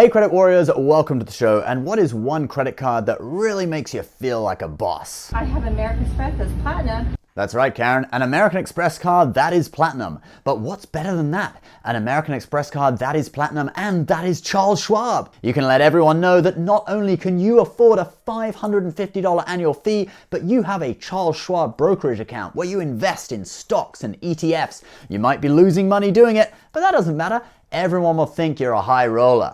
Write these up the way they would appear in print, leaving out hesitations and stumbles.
Hey credit warriors, welcome to the show. And what is one credit card that really makes you feel like a boss? I have American Express as Platinum. That's right, Karen, an American Express card that is platinum. But what's better than that? An American Express card that is platinum, and that is Charles Schwab. You can let everyone know that not only can you afford a $550 annual fee, but you have a Charles Schwab brokerage account where you invest in stocks and ETFs. You might be losing money doing it, but that doesn't matter. Everyone will think you're a high roller.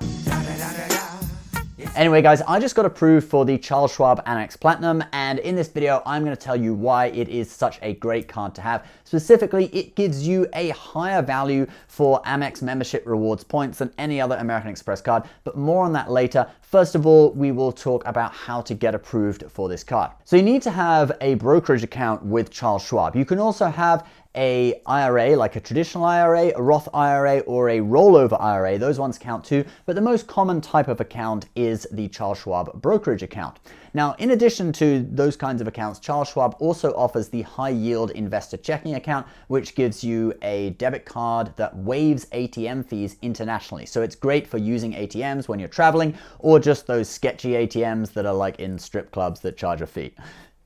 Anyway guys, I just got approved for the Charles Schwab Amex Platinum, and in this video I'm going to tell you why it is such a great card to have. Specifically, it gives you a higher value for Amex membership rewards points than any other American Express card, but more on that later. First of all, we will talk about how to get approved for this card. So you need to have a brokerage account with Charles Schwab. You can also have a IRA, like a traditional IRA, a Roth IRA, or a rollover IRA. Those ones count too, but the most common type of account is the Charles Schwab brokerage account. Now, in addition to those kinds of accounts, Charles Schwab also offers the high yield investor checking account, which gives you a debit card that waives ATM fees internationally. So it's great for using ATMs when you're traveling, or just those sketchy ATMs that are like in strip clubs that charge a fee.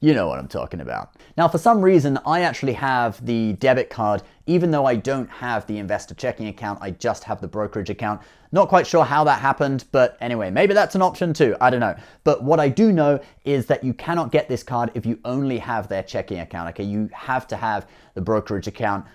You know what I'm talking about. Now, for some reason, I actually have the debit card, even though I don't have the investor checking account, I just have the brokerage account. Not quite sure how that happened, but anyway, maybe that's an option too, I don't know. But what I do know is that you cannot get this card if you only have their checking account, okay? You have to have the brokerage account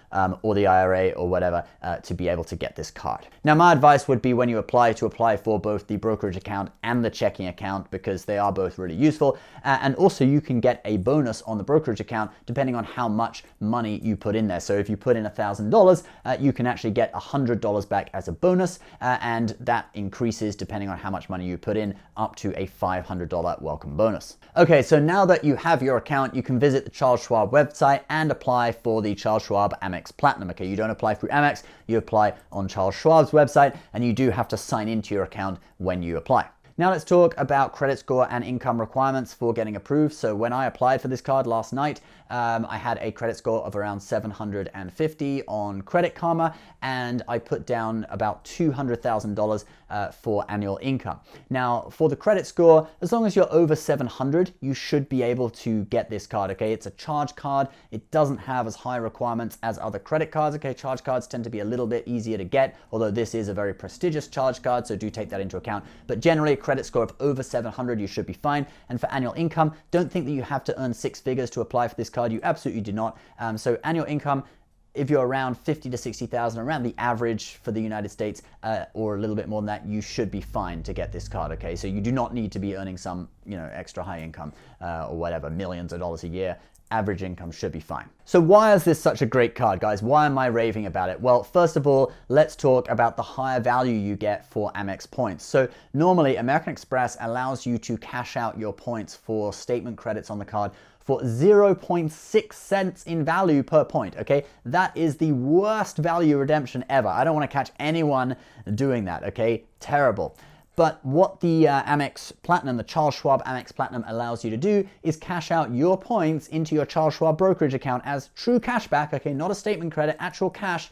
or the IRA or whatever to be able to get this card. Now, my advice would be when you apply for both the brokerage account and the checking account, because they are both really useful. And also you can get a bonus on the brokerage account depending on how much money you put in there. So if you put in $1,000, you can actually get $100 back as a bonus, and that increases depending on how much money you put in, up to a $500 welcome bonus. Okay, so now that you have your account, you can visit the Charles Schwab website and apply for the Charles Schwab Amex Platinum. Okay, you don't apply through Amex, you apply on Charles Schwab's website, and you do have to sign into your account when you apply. Now let's talk about credit score and income requirements for getting approved. So when I applied for this card last night, I had a credit score of around 750 on Credit Karma, and I put down about $200,000 for annual income. Now, for the credit score, as long as you're over 700, you should be able to get this card, okay? It's a charge card. It doesn't have as high requirements as other credit cards, okay? Charge cards tend to be a little bit easier to get, although this is a very prestigious charge card, so do take that into account. But generally, a credit score of over 700, you should be fine. And for annual income, don't think that you have to earn six figures to apply for this card. You absolutely do not. So annual income, if you're around 50 to 60,000, around the average for the United States, or a little bit more than that, you should be fine to get this card, okay? So you do not need to be earning some, extra high income or whatever, millions of dollars a year. Average income should be fine. So why is this such a great card, guys? Why am I raving about it? Well, first of all, let's talk about the higher value you get for Amex points. So normally, American Express allows you to cash out your points for statement credits on the card for 0.6 cents in value per point, okay? That is the worst value redemption ever. I don't want to catch anyone doing that, okay? Terrible. But what the Amex Platinum, the Charles Schwab Amex Platinum allows you to do is cash out your points into your Charles Schwab brokerage account as true cash back, okay, not a statement credit, actual cash,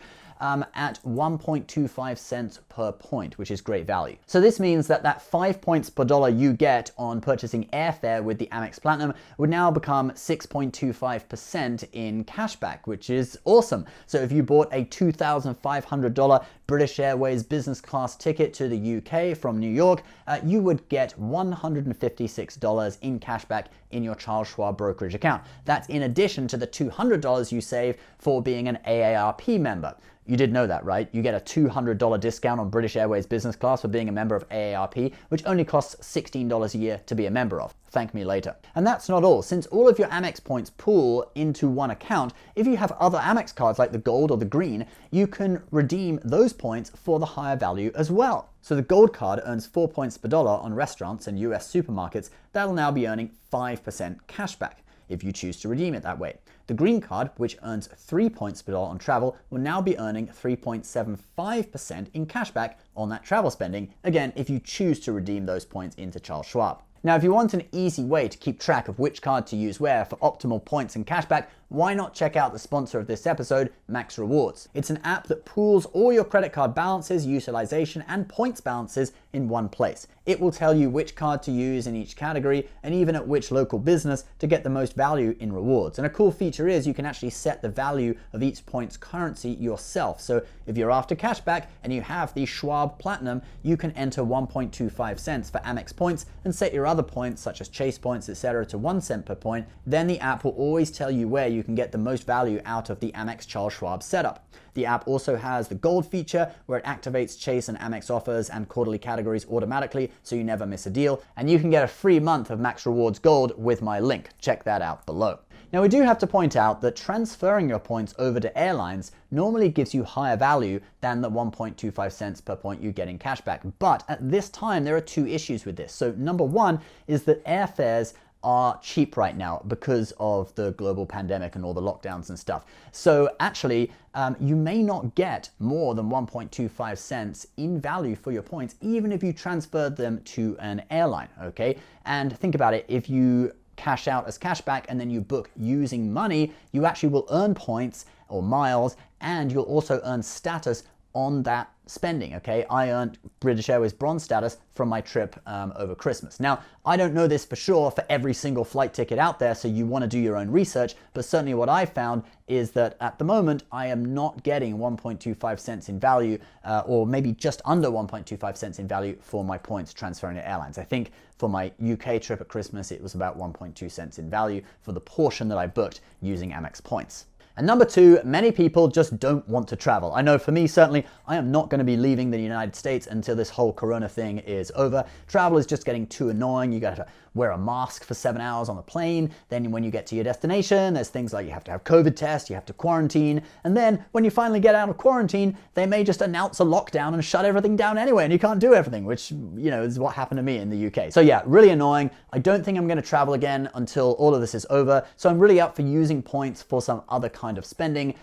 at 1.25 cents per point, which is great value. So this means that 5 points per dollar you get on purchasing airfare with the Amex Platinum would now become 6.25% in cashback, which is awesome. So if you bought a $2,500 British Airways business class ticket to the UK from New York, you would get $156 in cashback in your Charles Schwab brokerage account. That's in addition to the $200 you save for being an AARP member. You did know that, right? You get a $200 discount on British Airways business class for being a member of AARP, which only costs $16 a year to be a member of. Thank me later. And that's not all. Since all of your Amex points pool into one account, if you have other Amex cards like the gold or the green, you can redeem those points for the higher value as well. So the gold card earns 4 points per dollar on restaurants and US supermarkets. That'll now be earning 5% cashback if you choose to redeem it that way. The green card, which earns 3 points per dollar on travel, will now be earning 3.75% in cashback on that travel spending, again, if you choose to redeem those points into Charles Schwab. Now, if you want an easy way to keep track of which card to use where for optimal points and cashback, why not check out the sponsor of this episode, Max Rewards? It's an app that pools all your credit card balances, utilization, and points balances in one place. It will tell you which card to use in each category and even at which local business to get the most value in rewards. And a cool feature is you can actually set the value of each point's currency yourself. So if you're after cashback and you have the Schwab Platinum, you can enter 1.25 cents for Amex points and set your other points such as Chase points, etc. to 1 cent per point. Then the app will always tell you where you can get the most value out of the Amex Charles Schwab setup. The app also has the Gold feature where it activates Chase and Amex offers and quarterly categories automatically so you never miss a deal. And you can get a free month of Max Rewards Gold with my link. Check that out below. Now we do have to point out that transferring your points over to airlines normally gives you higher value than the 1.25 cents per point you get in cashback. But at this time there are two issues with this. So number one is that airfares are cheap right now because of the global pandemic and all the lockdowns and stuff. So actually, you may not get more than 1.25 cents in value for your points, even if you transferred them to an airline, okay? And think about it, if you cash out as cashback and then you book using money, you actually will earn points or miles, and you'll also earn status on that spending, okay? I earned British Airways bronze status from my trip over Christmas. Now, I don't know this for sure for every single flight ticket out there, so you want to do your own research, but certainly what I found is that at the moment, I am not getting 1.25 cents in value, or maybe just under 1.25 cents in value for my points transferring to airlines. I think for my UK trip at Christmas, it was about 1.2 cents in value for the portion that I booked using Amex points. And number two, many people just don't want to travel. I know for me, certainly, I am not going to be leaving the United States until this whole corona thing is over. Travel is just getting too annoying. You got to wear a mask for 7 hours on the plane. Then when you get to your destination, there's things like you have to have COVID tests, you have to quarantine. And then when you finally get out of quarantine, they may just announce a lockdown and shut everything down anyway, and you can't do everything, which, you know, is what happened to me in the UK. So yeah, really annoying. I don't think I'm going to travel again until all of this is over. So I'm really up for using points for some other kind of spending,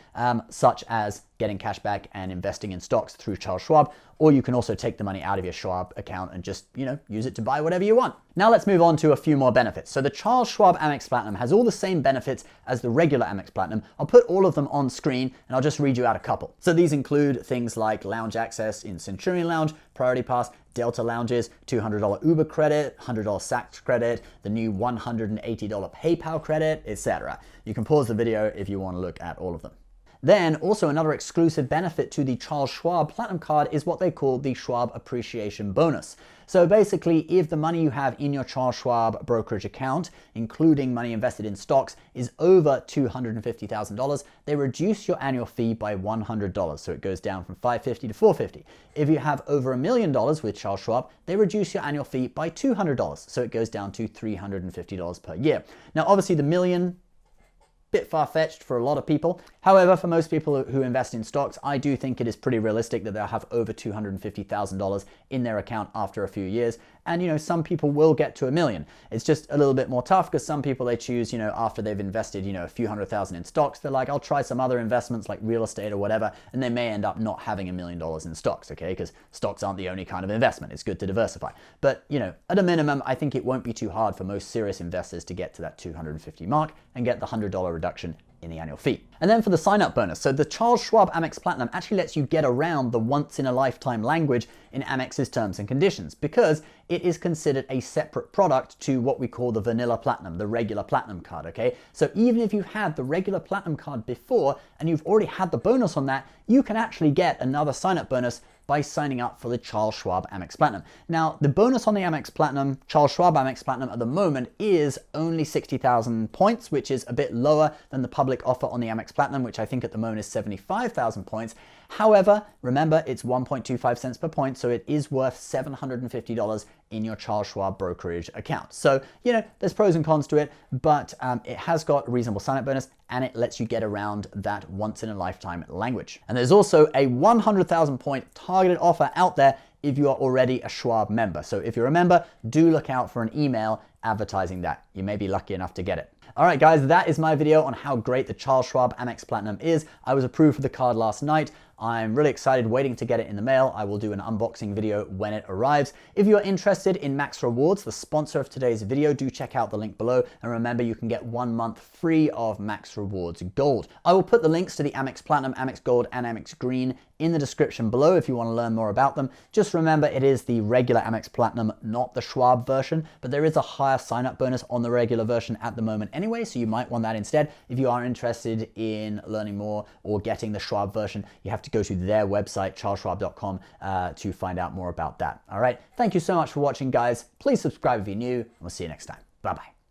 such as getting cash back and investing in stocks through Charles Schwab, or you can also take the money out of your Schwab account and just, you know, use it to buy whatever you want. Now let's move on to a few more benefits. So the Charles Schwab Amex Platinum has all the same benefits as the regular Amex Platinum. I'll put all of them on screen and I'll just read you out a couple. So these include things like lounge access in Centurion Lounge, Priority Pass, Delta Lounges, $200 Uber credit, $100 Saks credit, the new $180 PayPal credit, etc. You can pause the video if you want to look at all of them. Then also another exclusive benefit to the Charles Schwab Platinum card is what they call the Schwab Appreciation Bonus. So basically, if the money you have in your Charles Schwab brokerage account, including money invested in stocks, is over $250,000, they reduce your annual fee by $100. So it goes down from $550 to $450. If you have over $1 million with Charles Schwab, they reduce your annual fee by $200. So it goes down to $350 per year. Now, obviously the million, bit far-fetched for a lot of people. However, for most people who invest in stocks, I do think it is pretty realistic that they'll have over $250,000 in their account after a few years. And, you know, some people will get to $1 million. It's just a little bit more tough because some people, they choose, you know, after they've invested, you know, a few $100,000 in stocks, they're like, I'll try some other investments like real estate or whatever, and they may end up not having $1 million in stocks, okay? Because stocks aren't the only kind of investment. It's good to diversify. But, you know, at a minimum, I think it won't be too hard for most serious investors to get to that 250 mark and get the $100 reduction in the annual fee. And then for the sign-up bonus, so the Charles Schwab Amex Platinum actually lets you get around the once-in-a-lifetime language in Amex's terms and conditions because it is considered a separate product to what we call the vanilla platinum, the regular platinum card, okay? So even if you've had the regular platinum card before and you've already had the bonus on that, you can actually get another sign-up bonus by signing up for the Charles Schwab Amex Platinum. Now, the bonus on the Amex Platinum, Charles Schwab Amex Platinum at the moment is only 60,000 points, which is a bit lower than the public offer on the Amex Platinum, which I think at the moment is 75,000 points. However, remember, it's 1.25 cents per point, so it is worth $750 in your Charles Schwab brokerage account. So, you know, there's pros and cons to it, but it has got a reasonable sign-up bonus and it lets you get around that once-in-a-lifetime language. And there's also a 100,000 point targeted offer out there if you are already a Schwab member. So if you're a member, do look out for an email advertising that. You may be lucky enough to get it. All right, guys, that is my video on how great the Charles Schwab Amex Platinum is. I was approved for the card last night. I'm really excited, waiting to get it in the mail. I will do an unboxing video when it arrives. If you're interested in Max Rewards, the sponsor of today's video, do check out the link below. And remember, you can get 1 month free of Max Rewards Gold. I will put the links to the Amex Platinum, Amex Gold, and Amex Green in the description below if you want to learn more about them. Just remember, it is the regular Amex Platinum, not the Schwab version, but there is a higher sign-up bonus on the regular version at the moment anyway, so you might want that instead. If you are interested in learning more or getting the Schwab version, you have to go to their website, charlesschwab.com, to find out more about that. All right, thank you so much for watching, guys. Please subscribe if you're new, and we'll see you next time. Bye-bye.